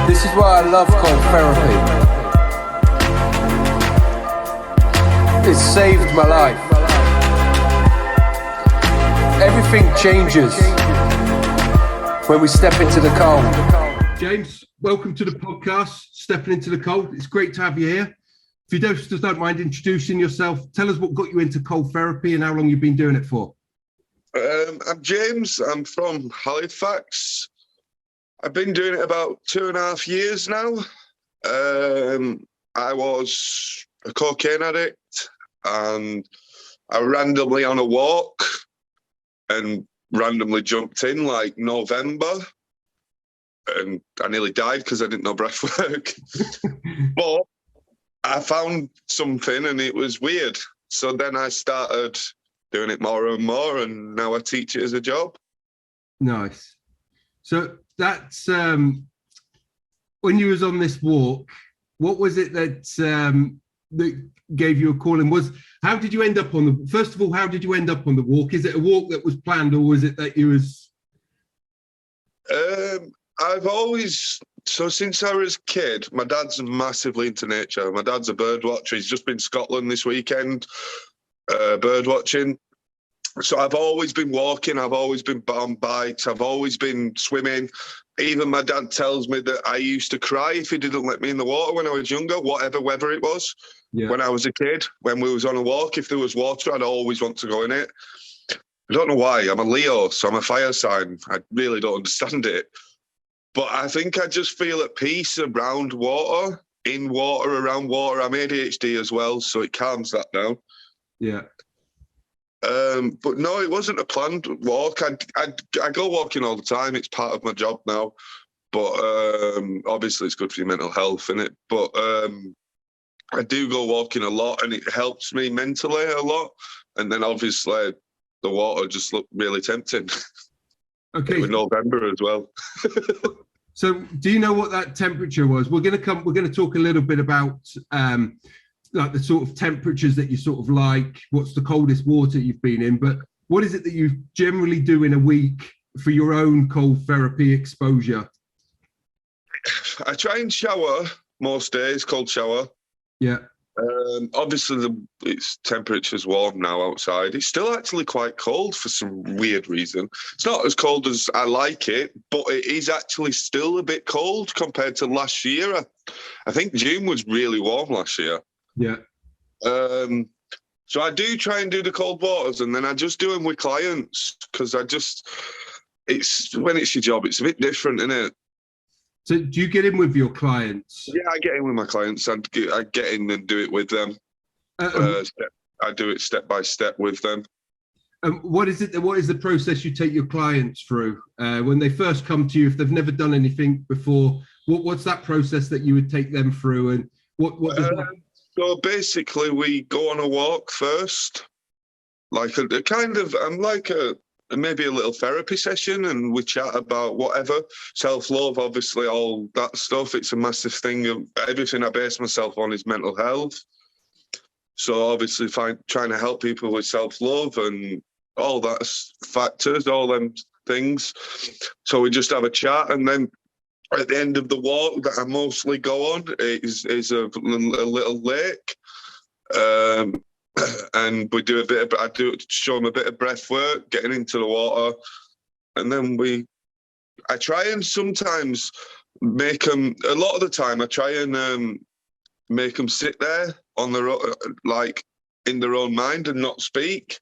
This is why I love cold therapy. It saved my life. Everything changes when we step into the cold. James, welcome to the podcast, Stepping Into the Cold. It's great to have you here. If you don't mind introducing yourself, tell us what got you into cold therapy and how long you've been doing it for. I'm James. I'm from Halifax. I've been doing it about 2.5 years now. I was a cocaine addict and I randomly on a walk and randomly jumped in like November and I nearly died because I didn't know breathwork. But I found something and it was weird. So then I started doing it more and more and now I teach it as a job. Nice. So that's when you was on this walk, what was it that that gave you a call? And how did you end up on the, first of all, how did you end up on the walk? Is it a walk that was planned or was it that you was? Since I was a kid, my dad's massively into nature. My dad's a bird watcher. He's just been in Scotland this weekend, bird watching. So I've always been walking. I've always been on bikes. I've always been swimming. Even my dad tells me that I used to cry if he didn't let me in the water when I was younger, whatever weather it was. Yeah. When I was a kid, when we was on a walk, if there was water, I'd always want to go in it. I don't know why. I'm a Leo, so I'm a fire sign. I really don't understand it. But I think I just feel at peace around water, in water, around water. I'm ADHD as well, so it calms that down. Yeah. But no, it wasn't a planned walk. I go walking all the time. It's part of my job now. But obviously it's good for your mental health, isn't it? But I do go walking a lot and it helps me mentally a lot. And then obviously the water just looked really tempting. Okay. It was November as well. So do you know what that temperature was? We're going to talk a little bit about like the sort of temperatures that you sort of like, what's the coldest water you've been in, but what is it that you generally do in a week for your own cold therapy exposure? I try and shower most days, cold shower. Yeah. Obviously it's temperature's warm now outside. It's still actually quite cold for some weird reason. It's not as cold as I like it, but it is actually still a bit cold compared to last year. I think June was really warm last year. Yeah. So I do try and do the cold waters and then I just do them with clients because it's when it's your job, it's a bit different, isn't it? So do you get in with your clients? Yeah, I get in with my clients. I get in and do it with them. I do it step by step with them. What is the process you take your clients through when they first come to you? If they've never done anything before, what's that process that you would take them through? And what does that... So basically, we go on a walk first, like maybe a little therapy session, and we chat about whatever, self-love, obviously, all that stuff. It's a massive thing. Everything I base myself on is mental health. So obviously, trying to help people with self-love and all that factors, all them things. So we just have a chat, and then at the end of the walk that I mostly go on is a little lake. And we do I show them a bit of breath work, getting into the water. And then I try and sometimes make them, a lot of the time, I try and make them sit there on their own, like in their own mind and not speak.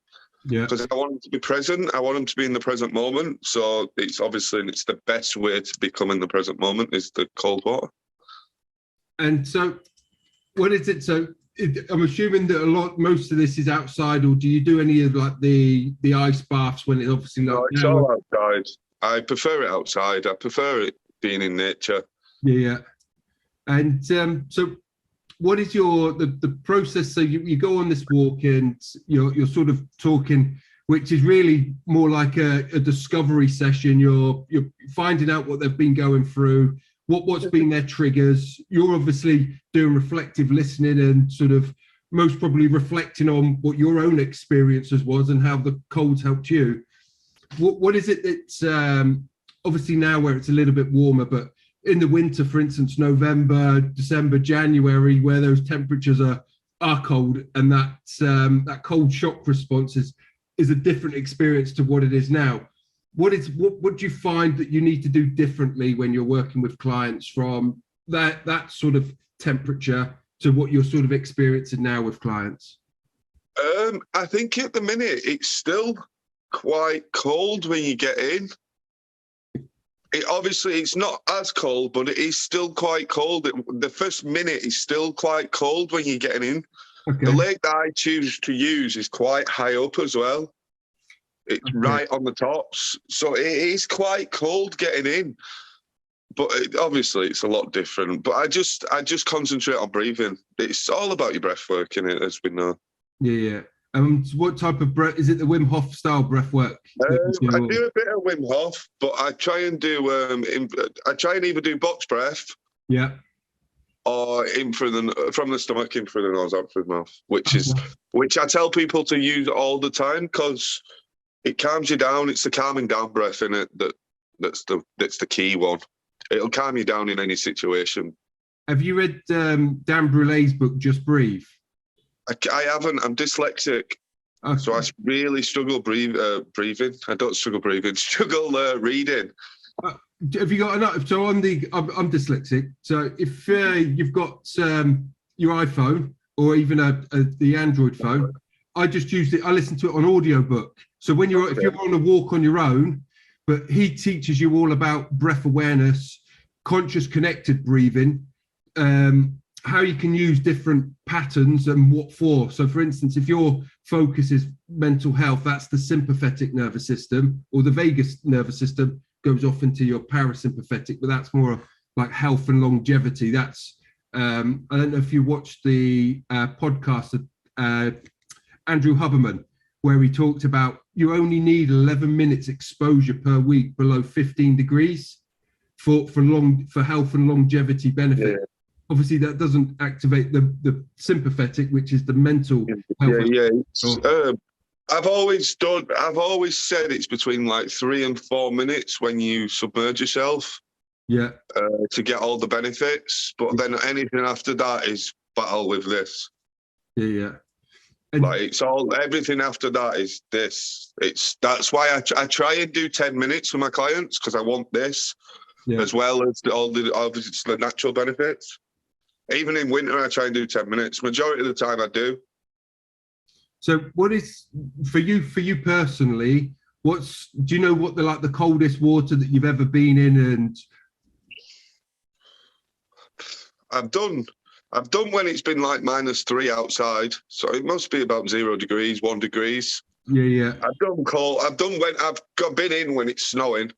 Yeah. Because I want them to be present. I want them to be in the present moment. So it's the best way to become in the present moment is the cold water. And so what is it? So I'm assuming that most of this is outside, or do you do any of like the ice baths when it's obviously not? No, it's all outside. I prefer it outside. I prefer it being in nature. Yeah. And so what is the process? So you go on this walk and you're sort of talking, which is really more like a discovery session. You're finding out what they've been going through, what's been their triggers. You're obviously doing reflective listening and sort of most probably reflecting on what your own experiences was and how the cold's helped you. What is it that's obviously now where it's a little bit warmer, but in the winter, for instance, November, December, January, where those temperatures are cold, and that cold shock response is a different experience to what it is now. What do you find that you need to do differently when you're working with clients from that sort of temperature to what you're sort of experiencing now with clients? I think at the minute it's still quite cold when you get in. Obviously, it's not as cold, but it is still quite cold. The first minute is still quite cold when you're getting in. Okay. The lake that I choose to use is quite high up as well. It's right on the tops. So it is quite cold getting in. But obviously, it's a lot different. But I just concentrate on breathing. It's all about your breath work, isn't it, as we know. Yeah. So what type of breath? Is it the Wim Hof style breath work? I do a bit of Wim Hof, but I try and do I try and either do box breath, or in from the stomach, in through the nose, out through the mouth, which I tell people to use all the time because it calms you down. It's the calming down breath in it that's the key one. It'll calm you down in any situation. Have you read Dan Brûlé's book, Just Breathe? I haven't. I'm dyslexic, so I really struggle breathing. I don't struggle breathing. Struggle reading. Have you got enough? So I'm dyslexic. So if you've got your iPhone or even the Android phone, I just use it. I listen to it on audiobook. So when if you're on a walk on your own, but he teaches you all about breath awareness, conscious connected breathing. How you can use different patterns and what for. So for instance, if your focus is mental health, that's the sympathetic nervous system, or the vagus nervous system goes off into your parasympathetic, but that's more like health and longevity. That's I don't know if you watched the podcast of Andrew Huberman, where he talked about you only need 11 minutes exposure per week below 15 degrees for health and longevity benefit. Yeah. Obviously, that doesn't activate the sympathetic, which is the mental health. I've always said it's between like 3 and 4 minutes when you submerge yourself. Yeah. To get all the benefits, but then anything after that is battle with this. Yeah. And like it's everything after that is this. That's why I try and do 10 minutes for my clients because I want this as well as all the natural benefits. Even in winter, I try and do 10 minutes. Majority of the time, I do. So, what is for you personally? Do you know what the coldest water that you've ever been in? And I've done when it's been like -3 outside, so it must be about 0 degrees, 1 degrees. Yeah. I've done cold. I've done when been in when it's snowing.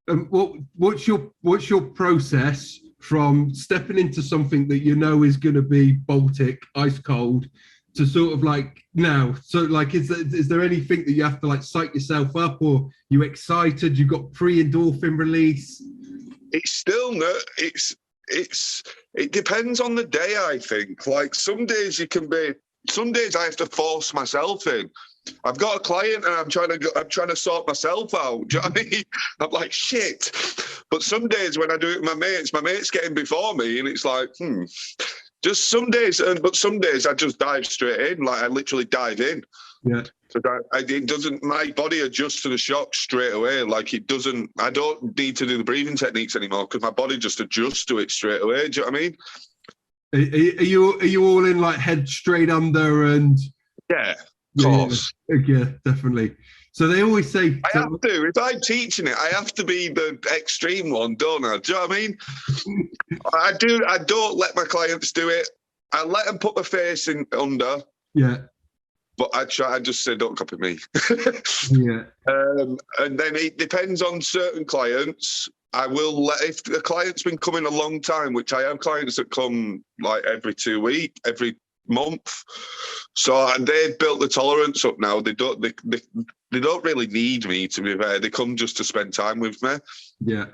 What's your process from stepping into something that you know is going to be Baltic, ice cold, to sort of like now? So like, is there anything that you have to like psych yourself up, or you excited? You got pre-endorphin release? It's still no. It depends on the day. I think like some days I have to force myself in. I've got a client and I'm trying to sort myself out. Do you know what I mean? I'm like, shit. But some days when I do it with my mates getting before me, and it's like, just some days. But some days I just dive straight in. Like I literally dive in. Yeah. So it doesn't. My body adjusts to the shock straight away. Like it doesn't. I don't need to do the breathing techniques anymore because my body just adjusts to it straight away. Do you know what I mean? Are you all in like head straight under and? Yeah. Of course. Yeah, definitely. So they always say I have to. If I'm teaching it, I have to be the extreme one, don't I? Do you know what I mean? I do. I don't let my clients do it. I let them put their face in under. Yeah. But I just say, don't copy me. Yeah. And then it depends on certain clients. I will let, if the client's been coming a long time, which I have clients that come like every 2 weeks, every month. So they've built the tolerance up now. They don't really need me, to be fair. They come just to spend time with me. Yeah.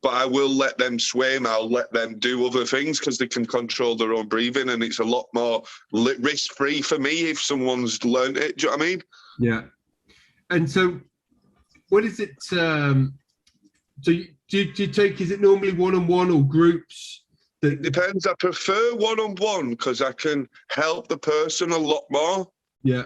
But I will let them swim. I'll let them do other things because they can control their own breathing, and it's a lot more risk-free for me if someone's learned it. Do you know what I mean? Yeah. And so, what is it? So do you take, is it normally one-on-one or groups? It depends. I prefer one-on-one because I can help the person a lot more. Yeah.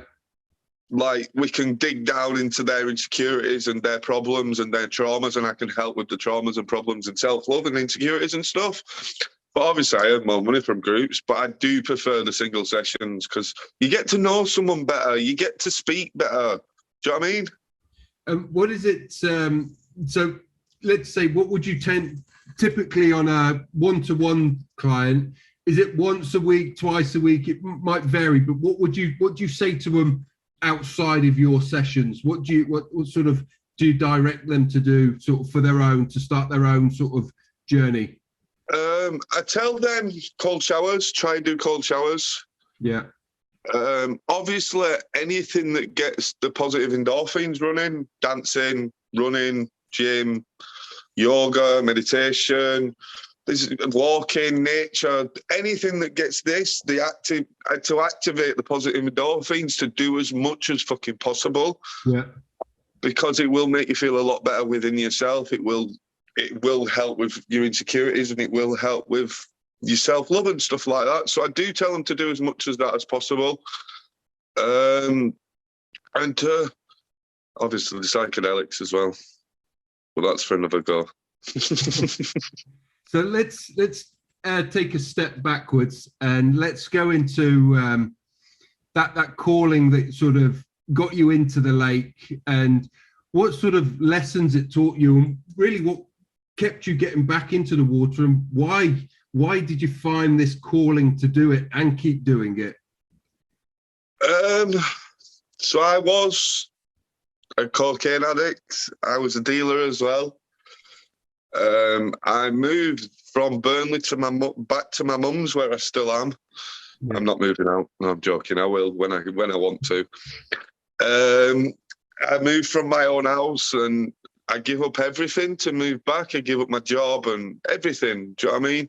Like, we can dig down into their insecurities and their problems and their traumas, and I can help with the traumas and problems and self-love and insecurities and stuff. But obviously, I earn more money from groups, but I do prefer the single sessions because you get to know someone better. You get to speak better. Do you know what I mean? What is it? So let's say, what would you typically on a one-to-one client? Is it once a week, twice a week? It might vary, but what do you say to them outside of your sessions? What sort of do you direct them to do sort of for their own, to start their own sort of journey? I tell them cold showers, try and do cold showers. Yeah. Obviously, anything that gets the positive endorphins running, dancing, running, gym, yoga, meditation, walking, nature, anything that gets this, to activate the positive endorphins, to do as much as fucking possible. Yeah. Because it will make you feel a lot better within yourself. It will help with your insecurities, and it will help with your self-love and stuff like that. So I do tell them to do as much as that as possible. And obviously the psychedelics as well. But that's for another go. So let's take a step backwards and let's go into that calling that sort of got you into the lake, and what sort of lessons it taught you, and really what kept you getting back into the water, and why did you find this calling to do it and keep doing it? So I was a cocaine addict. I was a dealer as well. I moved from Burnley to back to my mum's, where I still am. Yeah. I'm not moving out. No, I'm joking. I will when I want to. I moved from my own house, and I give up everything to move back. I give up my job and everything. Do you know what I mean?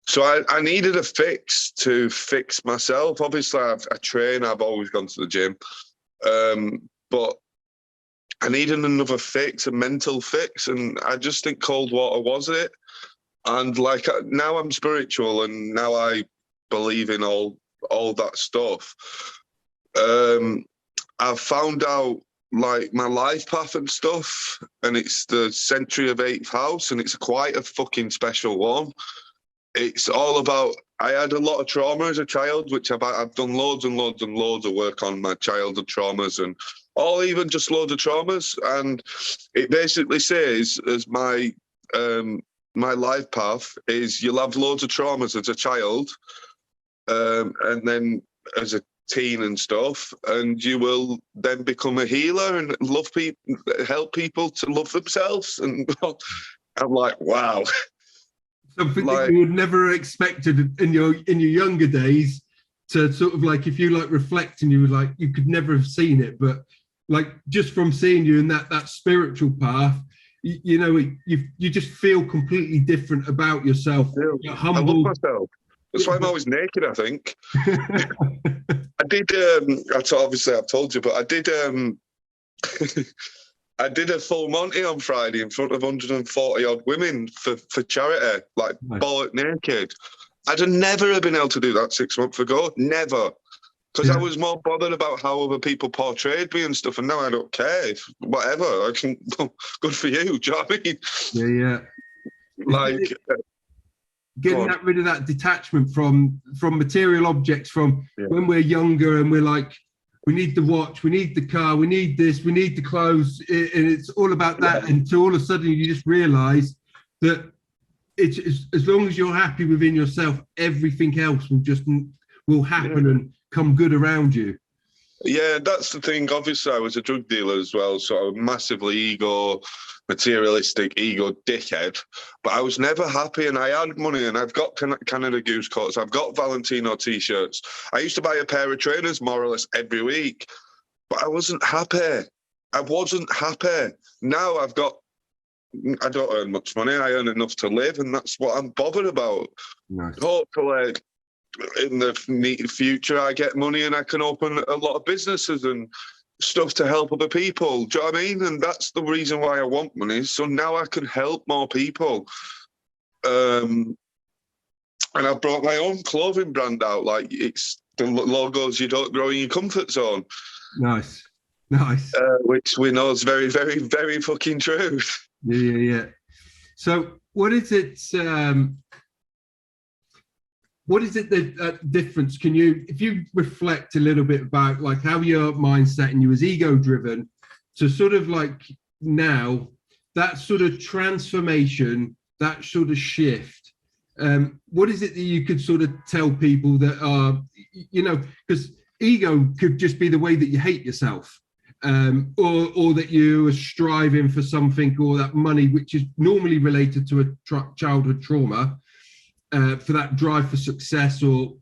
So I needed a fix to fix myself. Obviously, I train. I've always gone to the gym. But I needed another fix, a mental fix. And I just think cold water was it. And like, now I'm spiritual, and now I believe in all that stuff. I've found out like my life path and stuff, and it's the Century of 8th house, and it's quite a fucking special one. It's all about, I had a lot of trauma as a child, which I've done loads and loads and loads of work on my childhood traumas, and all even just loads of traumas. And it basically says, as my life path is, you'll have loads of traumas as a child, and then as a teen and stuff, and you will then become a healer and love people, help people to love themselves. And I'm like, wow. Something like, that you would never have expected in your younger days, to sort of like, if you like reflect and you were like, you could never have seen it, but like just from seeing you in that spiritual path, you know, you just feel completely different about yourself. You're humble. I love myself. That's why I'm always naked, I think. I did, obviously I've told you, but I did I did a full Monty on Friday in front of 140 odd women for charity, like nice. Bollock naked. I'd have never been able to do that 6 months ago, never. Because I was more bothered about how other people portrayed me and stuff, and now I don't care. Whatever, I can, good for you, do you know what I mean? Yeah. Like... Getting rid of that detachment from material objects, from when we're younger and we're like, we need the watch, we need the car, we need this, we need the clothes, and it's all about that. Until all of a sudden you just realise that it's as long as you're happy within yourself, everything else will happen and come good around you. Yeah, that's the thing. Obviously, I was a drug dealer as well, so I was massively materialistic ego dickhead, but I was never happy, and I had money, and I've got Canada Goose coats, I've got Valentino t-shirts. I used to buy a pair of trainers more or less every week, but I wasn't happy. Now I don't earn much money. I earn enough to live, and that's what I'm bothered about. Nice. Hopefully in the future I get money and I can open a lot of businesses and stuff to help other people. Do you know what I mean? And that's the reason why I want money. So now I can help more people. And I've brought my own clothing brand out. Like, it's the logos you don't grow in your comfort zone. Nice. Which we know is very, very, very fucking true. Yeah. So what is it? What is it that difference? Can you, if you reflect a little bit about like how your mindset and you was ego driven to sort of like now, that sort of transformation, that sort of shift, what is it that you could sort of tell people that are, you know, because ego could just be the way that you hate yourself, or that you are striving for something, or that money, which is normally related to a childhood trauma, for that drive for success, or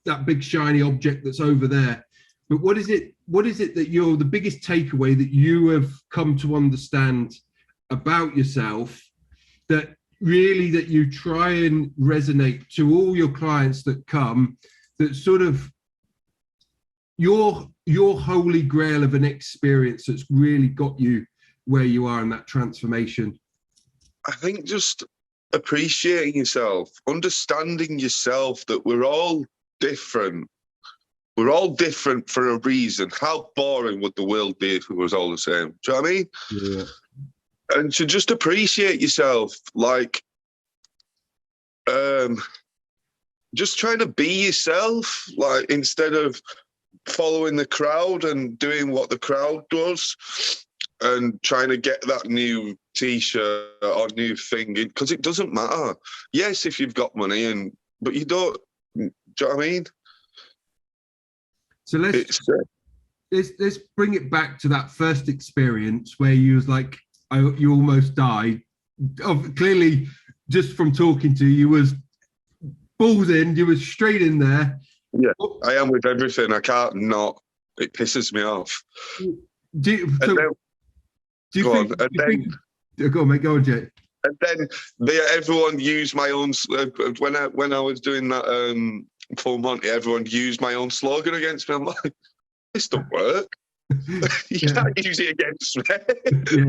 that big shiny object that's over there. But what is it that you're the biggest takeaway that you have come to understand about yourself, that really that you try and resonate to all your clients that come, that sort of your holy grail of an experience that's really got you where you are in that transformation? I think just appreciating yourself, understanding yourself, that we're all different. We're all different for a reason. How boring would the world be if it was all the same? Do you know what I mean? Yeah. And to just appreciate yourself, like, just trying to be yourself, like, instead of following the crowd and doing what the crowd does and trying to get that new T-shirt or new thing, because it doesn't matter. Yes, if you've got money, but you don't. Do you know what I mean? So let's bring it back to that first experience where you was like, you almost died. Clearly, just from talking to you, you was balls in, you was straight in there. Yeah, I am with everything. I can't not. It pisses me off. Go on, mate. Go on, Jay. And then everyone used my own. When I was doing that Full Monty, everyone used my own slogan against me. I'm like, this don't work. You can't use it against me.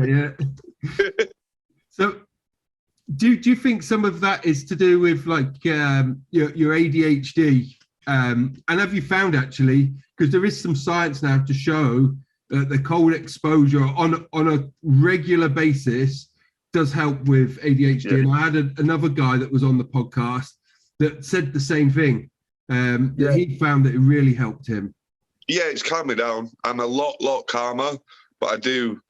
Yeah. So, do you think some of that is to do with like your ADHD? And have you found, actually, because there is some science now to show that the cold exposure on a regular basis does help with ADHD. Yeah. And I had another guy that was on the podcast that said the same thing. That he found that it really helped him. Yeah, it's calmed me down. I'm a lot calmer, but I do.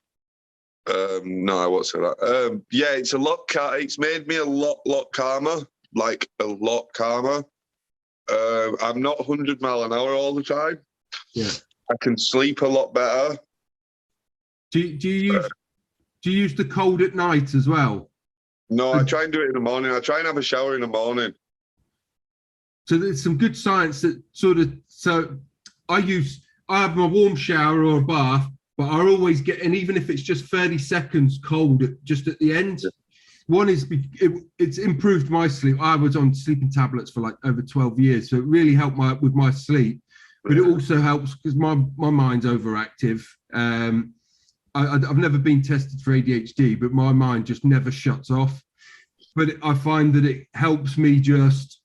No, I won't say that. Yeah, it's a lot. It's made me a lot calmer, like a lot calmer. I'm not 100 miles an hour all the time. Yeah, I can sleep a lot better. Do you use the cold at night as well? No, I try and do it in the morning. I try and have a shower in the morning. So there's some good science that sort of. So I have my warm shower or a bath, but I always get, and even if it's just 30 seconds cold just at the end. Yeah. One is it's improved my sleep. I was on sleeping tablets for like over 12 years, so it really helped with my sleep. But it also helps because my mind's overactive. I've never been tested for ADHD, but my mind just never shuts off. But I find that it helps me just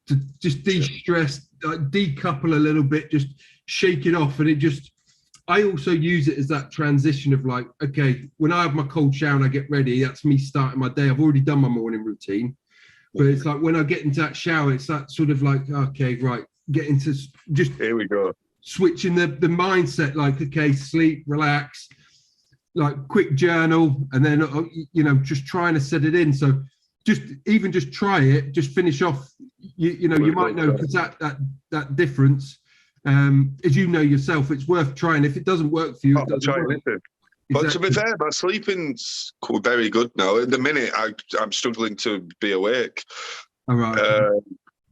de-stress, decouple a little bit, just shake it off, and it just. I also use it as that transition of like, okay, when I have my cold shower and I get ready, that's me starting my day. I've already done my morning routine, but it's like when I get into that shower, it's that sort of like, okay, right, get into just here we go, switching the mindset, like, okay, sleep, relax, like quick journal, and then just trying to set it in. So just try it, just finish off. You might know because that difference. As you know yourself, it's worth trying. If it doesn't work for you, I'll try anything. But to be fair, my sleeping's very good now. At the minute, I'm struggling to be awake. All right.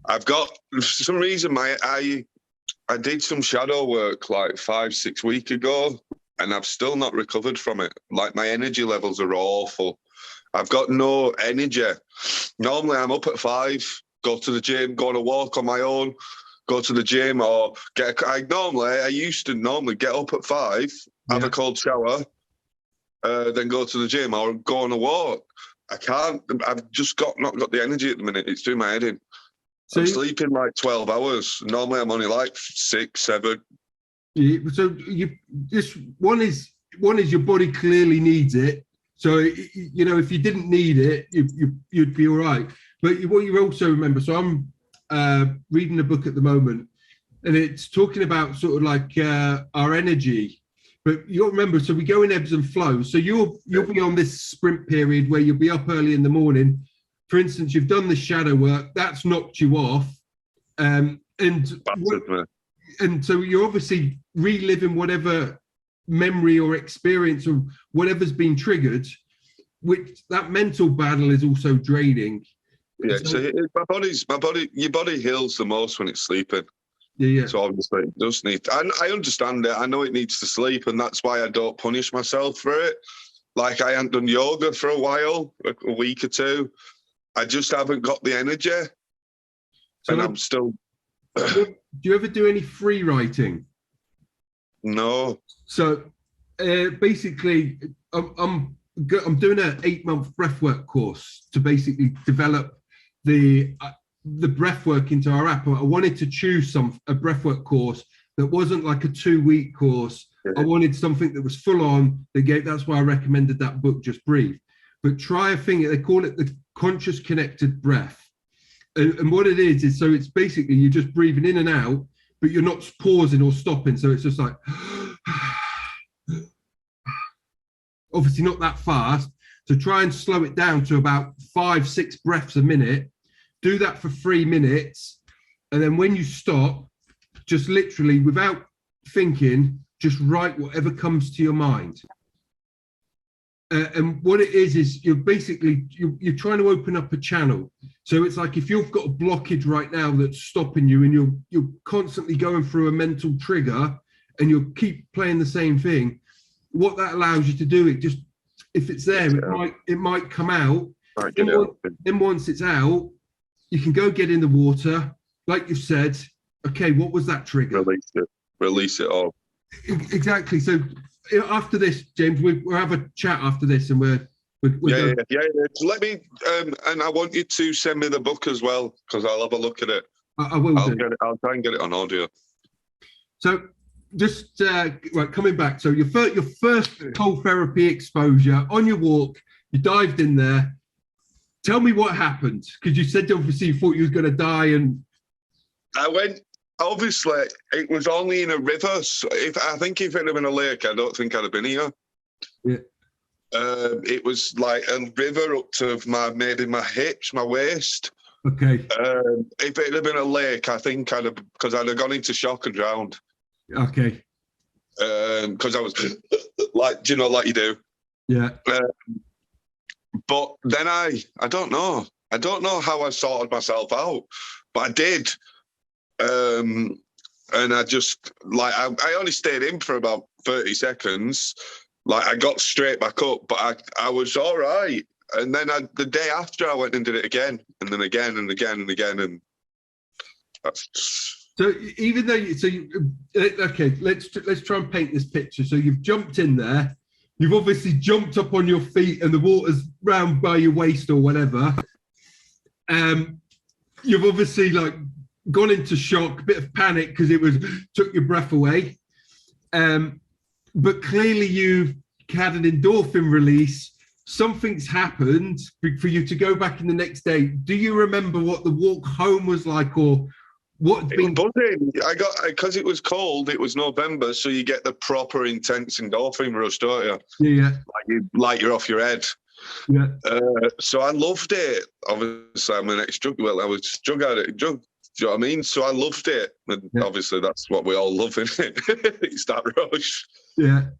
I've got, for some reason, I did some shadow work like 5-6 weeks ago, and I've still not recovered from it. Like, my energy levels are awful. I've got no energy. Normally, I'm up at 5, go to the gym, go on a walk on my own, go to the gym, or I used to normally get up at 5, have a cold shower, then go to the gym or go on a walk. I can't. I've just not got the energy at the minute. It's doing my head in. So I'm sleeping like 12 hours. Normally I'm only like 6, 7. So one is your body clearly needs it. So you know, if you didn't need it, you'd be all right. But what you also remember. So I'm reading a book at the moment, and it's talking about sort of like our energy. But you'll remember, so we go in ebbs and flows. So you'll be on this sprint period where you'll be up early in the morning. For instance, you've done the shadow work, that's knocked you off. And so you're obviously reliving whatever memory or experience or whatever's been triggered, which that mental battle is also draining. Yeah, so your body heals the most when it's sleeping. Yeah. So obviously it does need, I understand it. I know it needs to sleep, and that's why I don't punish myself for it. Like I haven't done yoga for a while, a week or 2. I just haven't got the energy. So and I'm still... Do you ever do any free writing? No. So basically, I'm doing an 8-month breathwork course to basically develop the breathwork into our app. I wanted to choose a breathwork course that wasn't like a 2-week course. I wanted something that was full on. That's why I recommended that book, Just Breathe. But try a thing, they call it the conscious connected breath. And what it is so it's basically you're just breathing in and out, but you're not pausing or stopping. So it's just like, obviously not that fast. So try and slow it down to about 5-6 breaths a minute. Do that for 3 minutes. And then when you stop, just literally without thinking, just write whatever comes to your mind. And what it is you're basically, you're trying to open up a channel. So it's like if you've got a blockage right now that's stopping you and you're constantly going through a mental trigger and you'll keep playing the same thing, what that allows you to do, it just, if it's there, it might come out. Then once it's out, you can go get in the water. Like you've said, okay, what was that trigger? Release it all. Exactly. So after this, James, we'll have a chat after this, and we're yeah. Let me, and I want you to send me the book as well, because I'll have a look at it. I will. I'll try and get it on audio. So just right, coming back. So your first cold therapy exposure on your walk, you dived in there. Tell me what happened, because you said obviously you thought you was going to die, and I went. Obviously, it was only in a river. So if it had been a lake, I don't think I'd have been here. Yeah. It was like a river up to maybe my hips, my waist. Okay. If it had been a lake, I think I'd have gone into shock and drowned. Okay. Because I was like, like you do. Yeah. But then I don't know. I don't know how I sorted myself out, but I did. And I just I only stayed in for about 30 seconds. Like I got straight back up, but I was all right. And then the day after I went and did it again, and then again and again and again, and that's. So even though okay, let's try and paint this picture. So you've jumped in there, you've obviously jumped up on your feet, and the water's round by your waist or whatever. You've obviously gone into shock, a bit of panic because it took your breath away. But clearly you've had an endorphin release. Something's happened for you to go back in the next day. Do you remember what the walk home was like, or what had been? Buzzing. Because it was cold, it was November, so you get the proper intense endorphin rush, don't you? Yeah. You're off your head. Yeah. So I loved it. Obviously, I'm an ex-drug. Well, I was drug addict. Do you know what I mean? So I loved it. And obviously that's what we all love, isn't it? It's that rush. Yeah.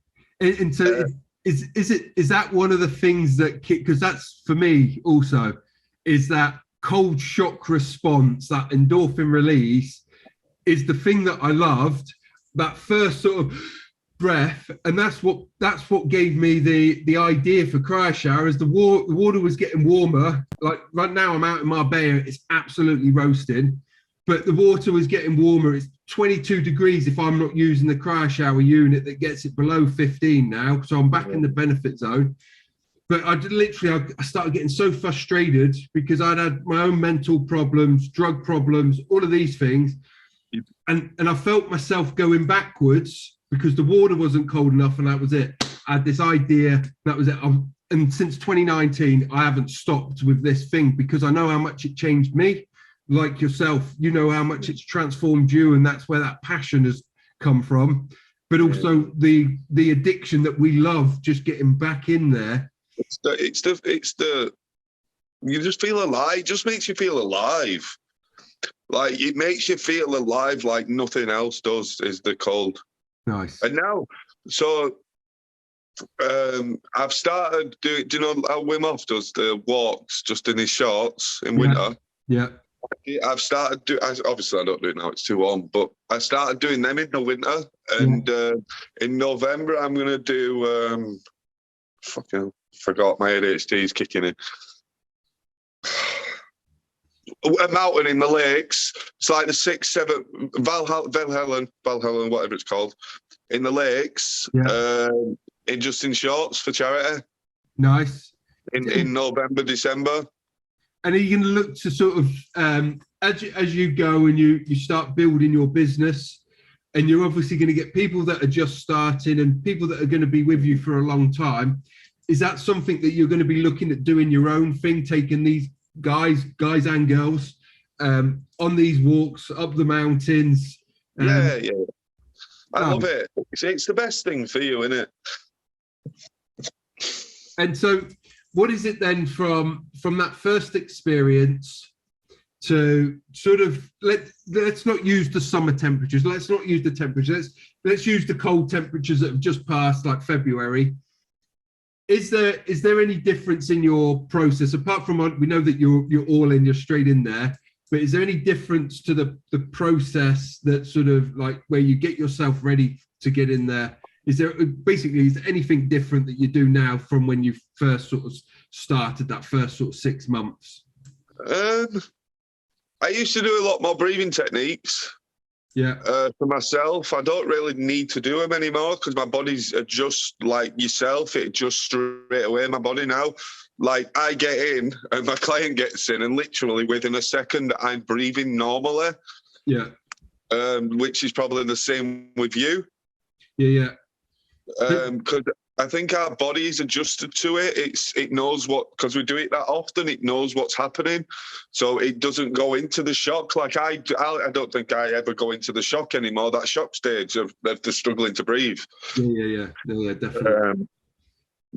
And so is that one of the things that, because that's for me also, is that cold shock response, that endorphin release is the thing that I loved, that first sort of breath. And that's what gave me the idea for CRYOSHOWER, as the water was getting warmer. Like right now I'm out in Marbella, it's absolutely roasting. But the water was getting warmer. 22 degrees if I'm not using the CRYOSHOWER unit that gets it below 15 now. So I'm back in the benefit zone. But I started getting so frustrated because I'd had my own mental problems, drug problems, all of these things. And I felt myself going backwards because the water wasn't cold enough, and that was it. I had this idea, that was it. And since 2019, I haven't stopped with this thing because I know how much it changed me. Like yourself, you know how much it's transformed you, and that's where that passion has come from. But also the addiction that we love, just getting back in there. It's the you just feel alive. It just makes you feel alive. Like, it makes you feel alive like nothing else does, is the cold. Nice. And now, so I've started doing, do you know how Wim Hof does the walks just in his shorts in winter? Yeah. I've started doing, obviously I don't do it now, it's too warm, but I started doing them in the winter. And in November, I'm going to do, fucking forgot, my ADHD is kicking in. A mountain in the lakes. It's like the 6, 7 Valhalla, whatever it's called, in the lakes. In shorts for charity. Nice. In November, December. And are you going to look to sort of as you go and you start building your business, and you're obviously going to get people that are just starting and people that are going to be with you for a long time? Is that something that you're going to be looking at doing your own thing, taking these guys and girls on these walks up the mountains? I love it. It's the best thing for you, isn't it? And so what is it then from that first experience to sort of, let's not use the summer temperatures, let's not use the temperatures, let's use the cold temperatures that have just passed, like February. Is there any difference in your process, apart from, we know that you're all in, you're straight in there, but is there any difference to the process that sort of like where you get yourself ready to get in there? Is there anything different that you do now from when you first sort of started that first sort of 6 months? I used to do a lot more breathing techniques. For myself, I don't really need to do them anymore because my body's just like yourself. It just straight away, my body now. Like, I get in and my client gets in, and literally within a second, I'm breathing normally. Which is probably the same with you. Because I think our body is adjusted to it. It knows what, because we do it that often, it knows what's happening. So it doesn't go into the shock. Like I don't think I ever go into the shock anymore, that shock stage of the struggling to breathe. No, definitely.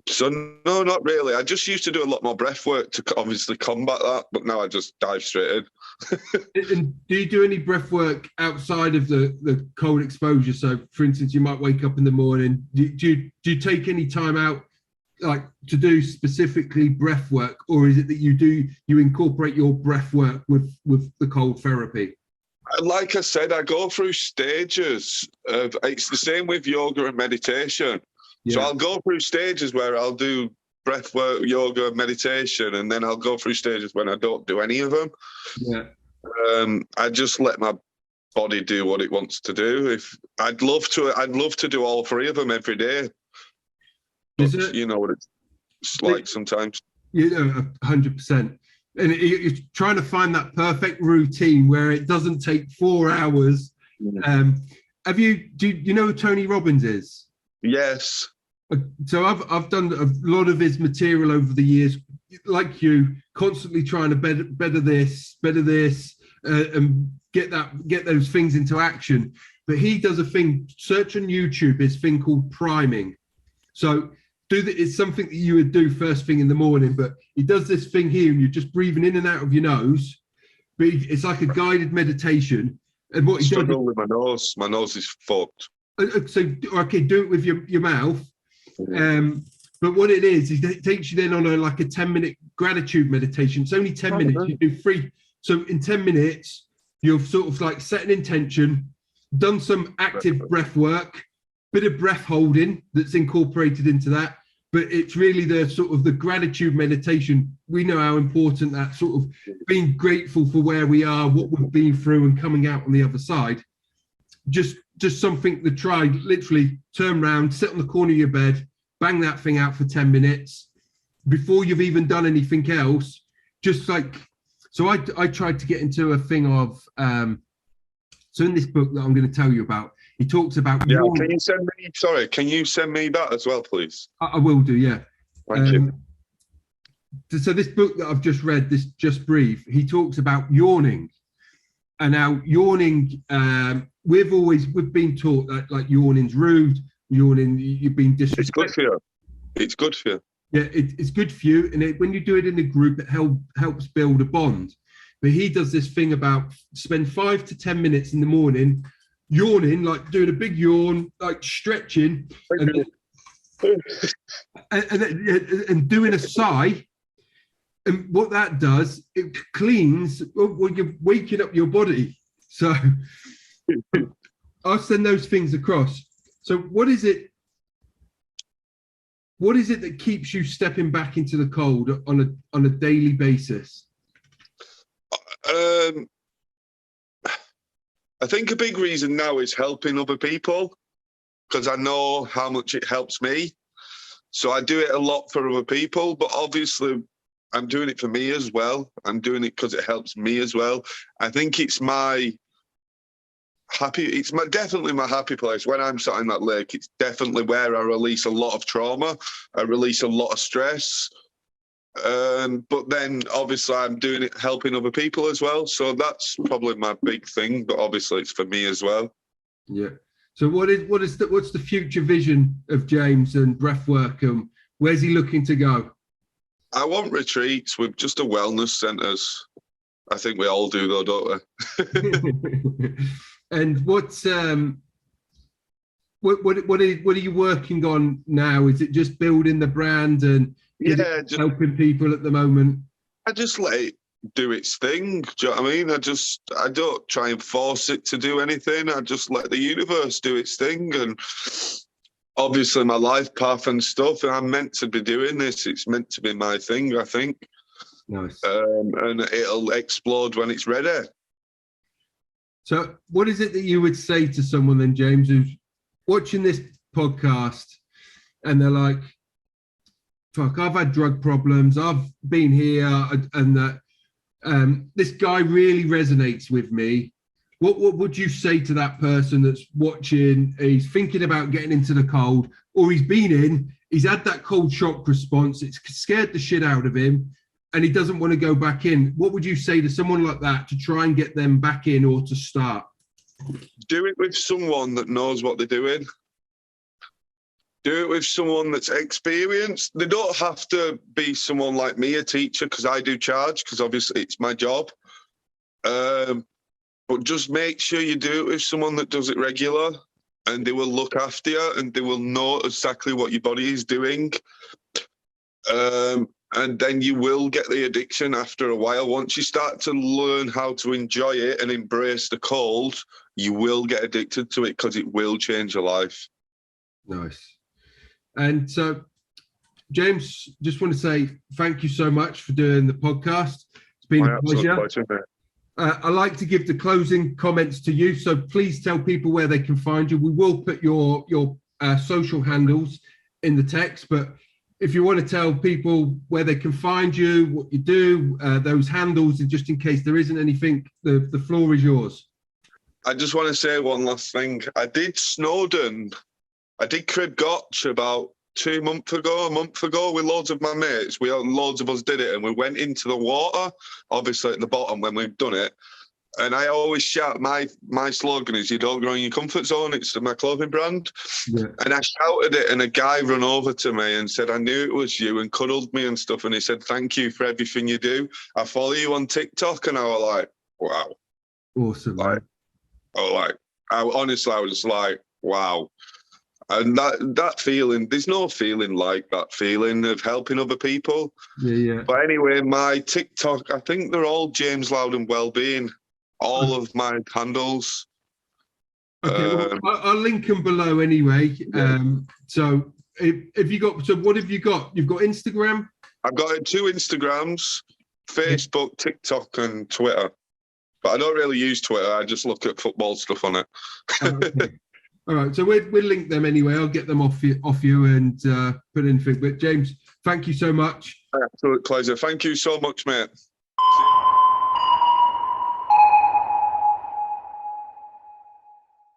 So no, not really. I just used to do a lot more breath work to obviously combat that, but now I just dive straight in. And do you do any breath work outside of the cold exposure? So, for instance, you might wake up in the morning. Do you take any time out, like, to do specifically breath work, or is it that you incorporate your breath work with the cold therapy? Like I said, I go through stages of. It's the same with yoga and meditation. So I'll go through stages where I'll do breath work, yoga, meditation, and then I'll go through stages when I don't do any of them. I just let my body do what it wants to do. I'd love to do all 3 of them every day. But you know what it's like sometimes. 100%. And you're trying to find that perfect routine where it doesn't take 4 hours. Do you know who Tony Robbins is? Yes. So I've done a lot of his material over the years, like you, constantly trying to better this, and get those things into action. But he does a thing. Search on YouTube. This thing called priming. So it's something that you would do first thing in the morning. But he does this thing here, and you're just breathing in and out of your nose. But it's like a guided meditation. And what he does with my nose. My nose is fucked. So, okay, do it with your mouth. But what it is it takes you then on a 10-minute gratitude meditation. It's only 10 minutes. You do 3. So in 10 minutes, you've sort of like set an intention, done some active breath work, bit of breath holding that's incorporated into that. But it's really the sort of the gratitude meditation. We know how important that sort of being grateful for where we are, what we've been through, and coming out on the other side. just something to try. Literally turn around, sit on the corner of your bed, bang that thing out for 10 minutes before you've even done anything else. Just like, so I tried to get into a thing of, so in this book that I'm going to tell you about, he talks about. Yeah, can you send me that as well, please? I will do, yeah. Thank you. So this book that I've just read, this Just Breathe, he talks about yawning. And now yawning, we've been taught that like yawning's rude, yawning, you've been disrespectful. It's good for you. It's good for you. Yeah, it's good for you. And when you do it in a group, it helps build a bond. But he does this thing about spend 5 to 10 minutes in the morning yawning, like doing a big yawn, like stretching, and doing a sigh. And what that does, it cleans when you're waking up your body. So I'll send those things across. So what is it that keeps you stepping back into the cold on a daily basis? I think a big reason now is helping other people, because I know how much it helps me. So I do it a lot for other people, but obviously I'm doing it for me as well. I'm doing it because it helps me as well. I think it's definitely my happy place. When I'm sat in that lake, it's definitely where I release a lot of trauma. I release a lot of stress. But then obviously I'm doing it, helping other people as well. So that's probably my big thing, but obviously it's for me as well. Yeah. So what's the future vision of James and Breathwork, and where's he looking to go? I want retreats with just a wellness centres. I think we all do though, don't we? And what are you working on now? Is it just building the brand and just helping people at the moment? I just let it do its thing. Do you know what I mean? I don't try and force it to do anything. I just let the universe do its thing. And obviously my life path and stuff, and I'm meant to be doing this. It's meant to be my thing, I think. Nice. And it'll explode when it's ready. So what is it that you would say to someone then, James, who's watching this podcast and they're like, fuck, I've had drug problems, I've been here, and that this guy really resonates with me. What would you say to that person that's watching, he's thinking about getting into the cold, or he's had that cold shock response, it's scared the shit out of him, and he doesn't want to go back in? What would you say to someone like that to try and get them back in or to start? Do it with someone that knows what they're doing. Do it with someone that's experienced. They don't have to be someone like me, a teacher, because I do charge, because obviously it's my job. But just make sure you do it with someone that does it regular, and they will look after you and they will know exactly what your body is doing. And then you will get the addiction after a while. Once you start to learn how to enjoy it and embrace the cold, you will get addicted to it, because it will change your life. Nice. And so, James, just want to say thank you so much for doing the podcast. It's been a pleasure. I like to give the closing comments to you, so please tell people where they can find you. We will put your social handles in the text, but if you want to tell people where they can find you, what you do, those handles, and just in case there isn't anything, the floor is yours. I just want to say one last thing. I did Snowdon. I did Crib Gotch about a month ago with loads of my mates. Loads of us did it, and we went into the water, obviously at the bottom when we've done it. And I always shout, my slogan is, you don't grow in your comfort zone. It's my clothing brand. Yeah. And I shouted it, and a guy ran over to me and said, I knew it was you, and cuddled me and stuff. And he said, thank you for everything you do. I follow you on TikTok. And I was like, wow. Awesome. I was just like, wow. And that feeling, there's no feeling like that feeling of helping other people. Yeah. But anyway, my TikTok, I think they're all James Loudon Wellbeing. All of my handles. Okay, I'll link them below anyway. Yeah. So what have you got? You've got Instagram? I've got 2 Instagrams, Facebook, TikTok, and Twitter. But I don't really use Twitter. I just look at football stuff on it. Okay. All right, so we'll link them anyway. I'll get them off you and put in thing. But James, thank you so much. Absolute pleasure. Thank you so much, mate.